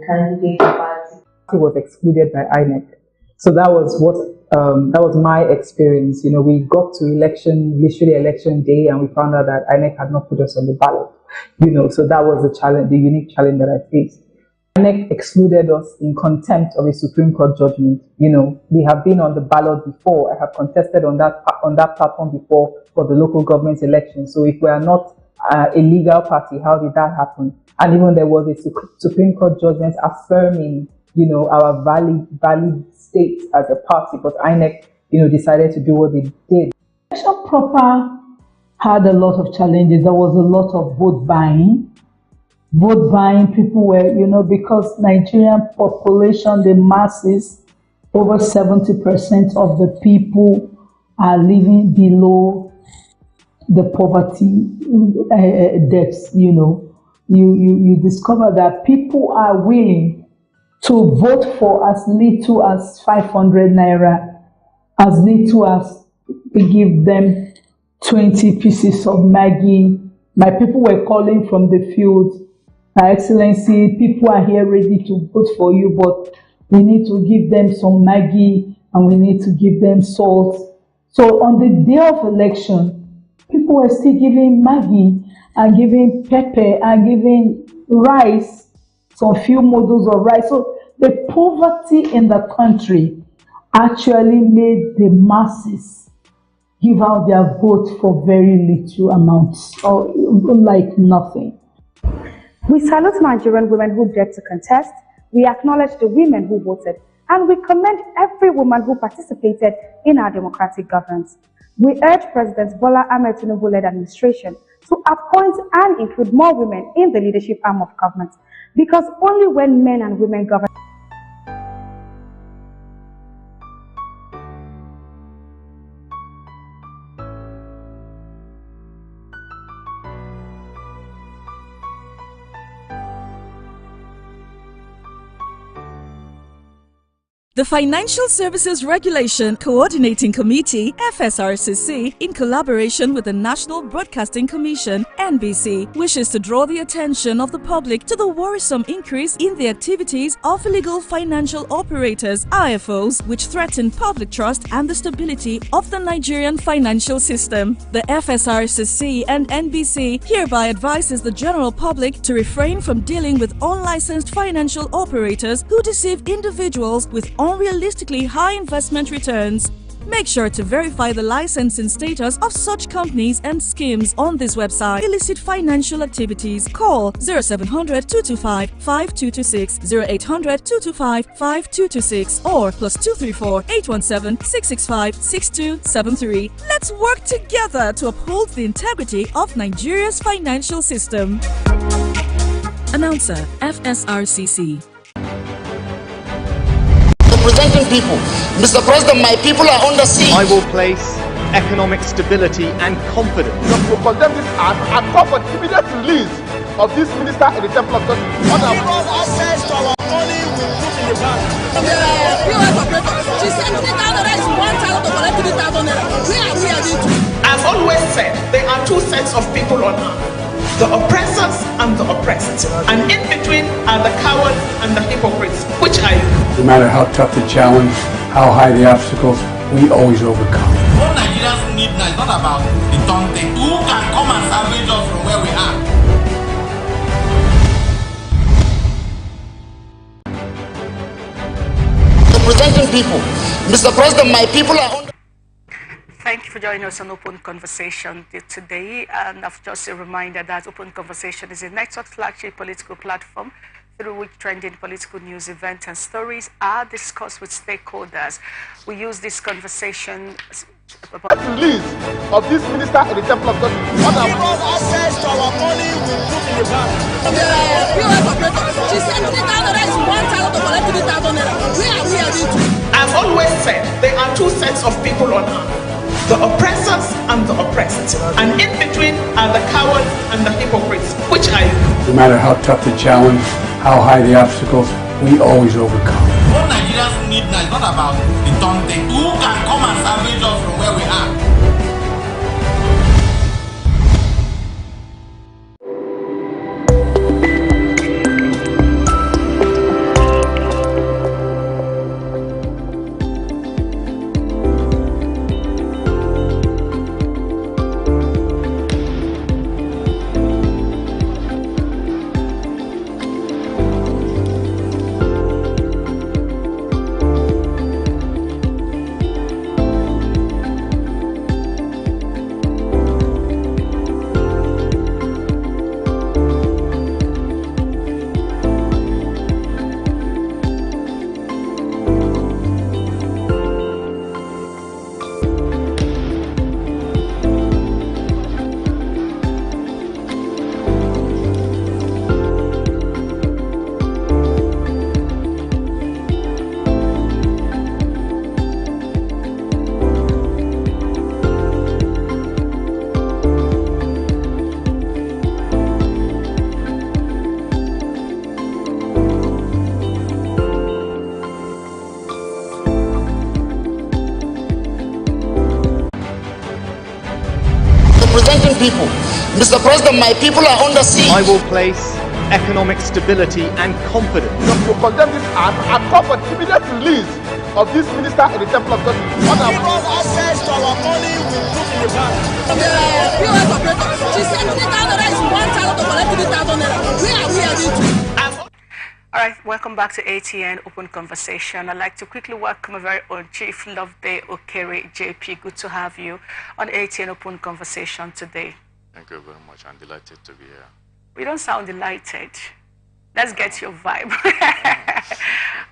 Candidate party was excluded by INEC. So that was my experience. You know, we got to literally election day, and we found out that INEC had not put us on the ballot. You know, so that was the unique challenge that I faced. INEC excluded us in contempt of a Supreme Court judgment. You know, we have been on the ballot before. I have contested on that platform before for the local government election. So if we are not a legal party, how did that happen? And even there was a Supreme Court judgment affirming, you know, our valid state as a party, but INEC, you know, decided to do what they did. Election proper had a lot of challenges. There was a lot of vote buying. People were, you know, because Nigerian population, the masses, over 70% of the people are living below the poverty depths, you know. You discover that people are willing to vote for as little as 500 naira, as little as we give them 20 pieces of Maggie. My people were calling from the field, Her Excellency, people are here ready to vote for you, but we need to give them some Maggie and we need to give them salt. So on the day of election, people were still giving Maggie and giving pepper and giving rice, some few models of rice. So the poverty in the country actually made the masses give out their vote for very little amounts, or like nothing. We salute Nigerian women who dared to contest. We acknowledge the women who voted, and we commend every woman who participated in our democratic governance. We urge President Bola Ahmed Tinubu-led administration to appoint and include more women in the leadership arm of government, because only when men and women govern The Financial Services Regulation Coordinating Committee, FSRCC, in collaboration with the National Broadcasting Commission, NBC, wishes to draw the attention of the public to the worrisome increase in the activities of illegal financial operators, IFOs, which threaten public trust and the stability of the Nigerian financial system. The FSRCC and NBC hereby advises the general public to refrain from dealing with unlicensed financial operators who deceive individuals with unrealistically high investment returns. Make sure to verify the licensing status of such companies and schemes on this website. Illicit financial activities. Call 0700 225 5226, 0800 225 5226, or +234 817 665 6273. Let's work together to uphold the integrity of Nigeria's financial system. Announcer, FSRCC. Representing people. Mr. President, my people are under siege. I will place economic stability and confidence. To condemn this act and call for immediate release of this minister in the Temple of Justice. Access to our money we put in the bank. POS operator, she said 3,000 naira, she wants to collect 3,000 naira. Where are we heading to? I've always said there are two sets of people on earth. The oppressors and the oppressed. And in between are the cowards and the hypocrites. Which are you? No matter how tough the challenge, how high the obstacles, we always overcome. What Nigerians need now is not about the daunting. Who can come and salvage us from where we are? Representing people. Mr. President, my people are under. Thank you for joining us on Open Conversation today. And just a reminder that Open Conversation is a network flagship political platform through which trending political news, events, and stories are discussed with stakeholders. We use this conversation Release of this minister in the Temple of Justice. Access to our money we put in the bank. POS operator, she said 3,000 naira, she wants to collect 3,000 naira. Where are we heading to? I've always said there are two sets of people on earth. The oppressors and the oppressed. And in between are the cowards and the hypocrites. Which are you? No matter how tough the challenge, how high the obstacles, we always overcome. What Nigerians need now is not about the daunting. Who can come and salvage us from where we are? people. Mr. President, my people are under siege. I will place economic stability and confidence. To condemn this act and call for the immediate release of this minister in the Temple of Justice. Give us access to our money we put in the bank. The POS operator, she said 3,000 naira is 1,000 to collect 3,000 naira. Where are we heading to? All right, welcome back to ATN Open Conversation. I'd like to quickly welcome a very own Chief Loveday Okere JP. Good to have you on ATN Open Conversation today. Thank you very much. I'm delighted to be here. We don't sound delighted. Let's get your vibe.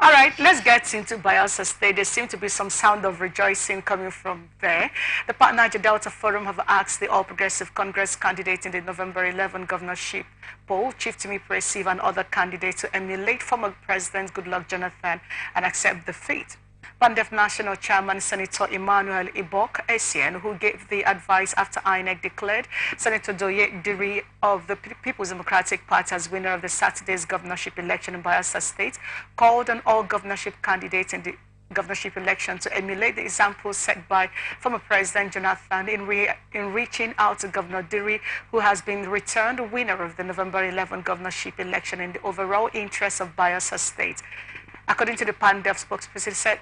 All right, let's get into Bayelsa State. There seems to be some sound of rejoicing coming from there. The Niger Delta Forum have asked the All Progressive Congress candidate in the November 11 governorship poll, Chief Timi Presive, and other candidates to emulate former President Goodluck Jonathan and accept defeat. PANDEF National Chairman Senator Emmanuel Ibok Essien, who gave the advice after INEC declared Senator Doye Diri of the People's Democratic Party as winner of the Saturday's governorship election in Bayelsa State, called on all governorship candidates in the governorship election to emulate the example set by former President Jonathan in reaching out to Governor Diri, who has been returned winner of the November 11 governorship election in the overall interest of Bayelsa State. According to the PANDEF spokesperson, said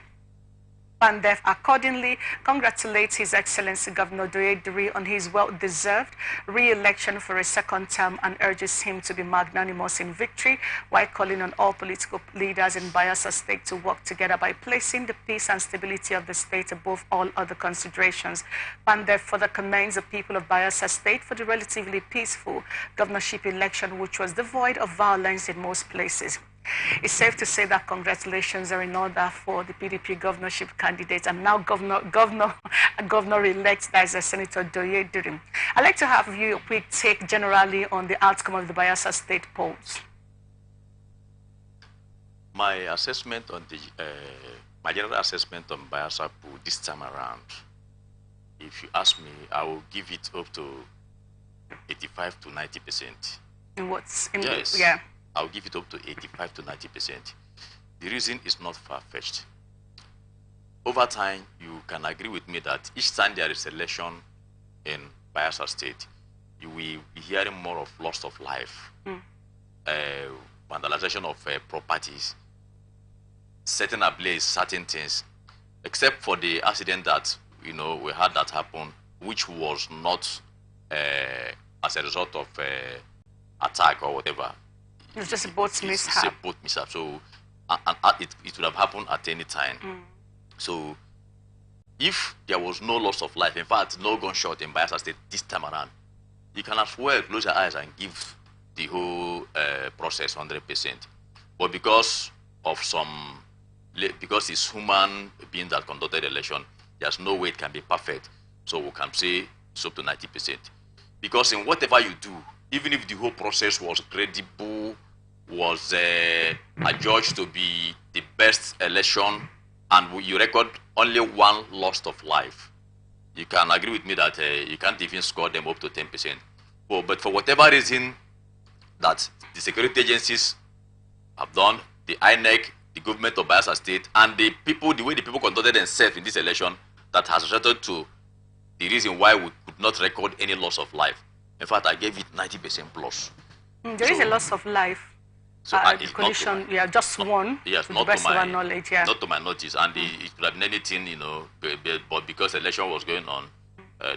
PANDEF accordingly congratulates His Excellency Governor Doye Diri on his well-deserved re-election for a second term and urges him to be magnanimous in victory, while calling on all political leaders in Bayelsa State to work together by placing the peace and stability of the state above all other considerations. PANDEF further commends the people of Bayelsa State for the relatively peaceful governorship election, which was devoid of violence in most places. It's safe to say that congratulations are in order for the PDP governorship candidate and now governor-elect, that is Senator Doye Diri. I'd like to have you a quick take generally on the outcome of the Bayelsa State polls. My assessment on the, my general assessment on Bayelsa poll this time around, if you ask me, I will give it up to 85 to 90%. In what's in yes. the, yeah. I'll give it up to 85 to 90%. The reason is not far-fetched. Over time, you can agree with me that each time there is election in Bayelsa State, you will be hearing more of loss of life, vandalization of properties, setting ablaze certain things, except for the accident that we had that happen, which was not as a result of attack or whatever. It's just a boat mishap. It's a boat mishap. So it would have happened at any time. So if there was no loss of life, in fact, no gunshot in Bayelsa State this time around, you can as well close your eyes and give the whole process 100%. But because it's human being that conducted the election, there's no way it can be perfect. So we can say it's up to 90%. Because in whatever you do, even if the whole process was credible, was adjudged to be the best election, and you record only one loss of life, you can agree with me that you can't even score them up to 10%. But for whatever reason that the security agencies have done, the INEC, the government of Bayelsa State, and the way the people conducted themselves in this election, that has resulted to the reason why we could not record any loss of life. In fact, I gave it 90% plus. There is a loss of life. So the condition, just one. Yes, to not the best to my of our knowledge. Yeah. Not to my notice, and it could have been anything, but because election was going on,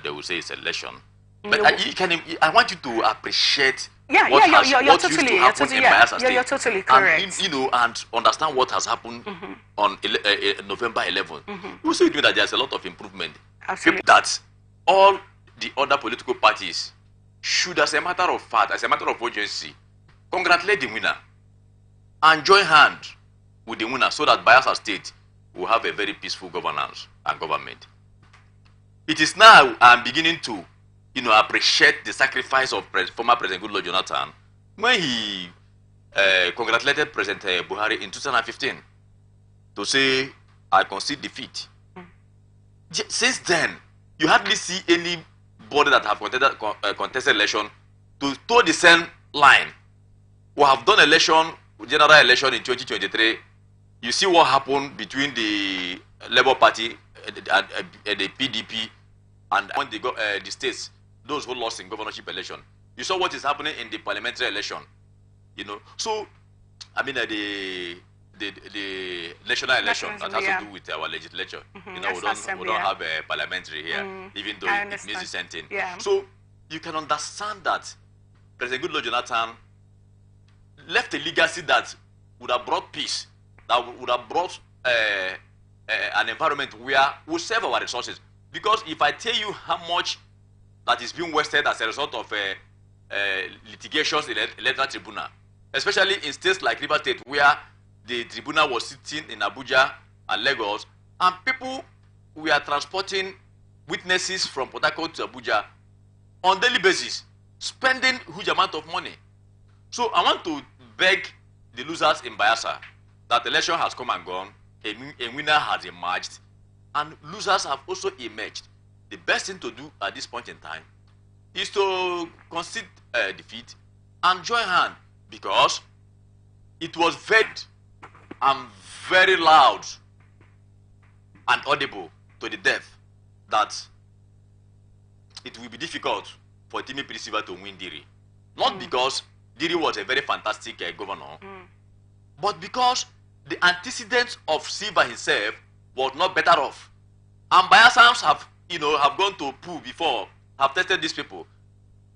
they will say it's election. But I want you to appreciate. You're totally correct. And understand what has happened on November 11th. You see that there's a lot of improvement. Absolutely. That all the other political parties should, as a matter of fact, as a matter of urgency, congratulate the winner and join hands with the winner so that Bayelsa State will have a very peaceful governance and government. It is now I'm beginning to, appreciate the sacrifice of former President Goodluck Jonathan when he congratulated President Buhari in 2015 to say, I concede defeat. Since then, you hardly see anybody that have contested election to toe the same line. We have done general election in 2023. You see what happened between the Labour Party and the PDP, and when they got the states. those who lost in governorship election. You saw what is happening in the parliamentary election. You know, so I mean the national election that has to do with our legislature. You know, we don't have a parliamentary here, even though it means the same thing. So you can understand that President Goodluck Jonathan left a legacy that would have brought peace, that would have brought an environment where we save our resources. Because if I tell you how much that is being wasted as a result of litigations in the electoral tribunal, especially in states like River State, where the tribunal was sitting in Abuja and Lagos, and people were transporting witnesses from Port Harcourt to Abuja on daily basis, spending huge amount of money. So I want to beg the losers in Bayelsa that the election has come and gone, a winner has emerged, and losers have also emerged. The best thing to do at this point in time is to concede defeat and join hand, because it was very loud and audible to the deaf that it will be difficult for Timi Silva to win Diri. Not because Diri was a very fantastic governor, but because the antecedents of Silva himself was not better off. And Bayelsans have gone to Pooh before, have tested these people.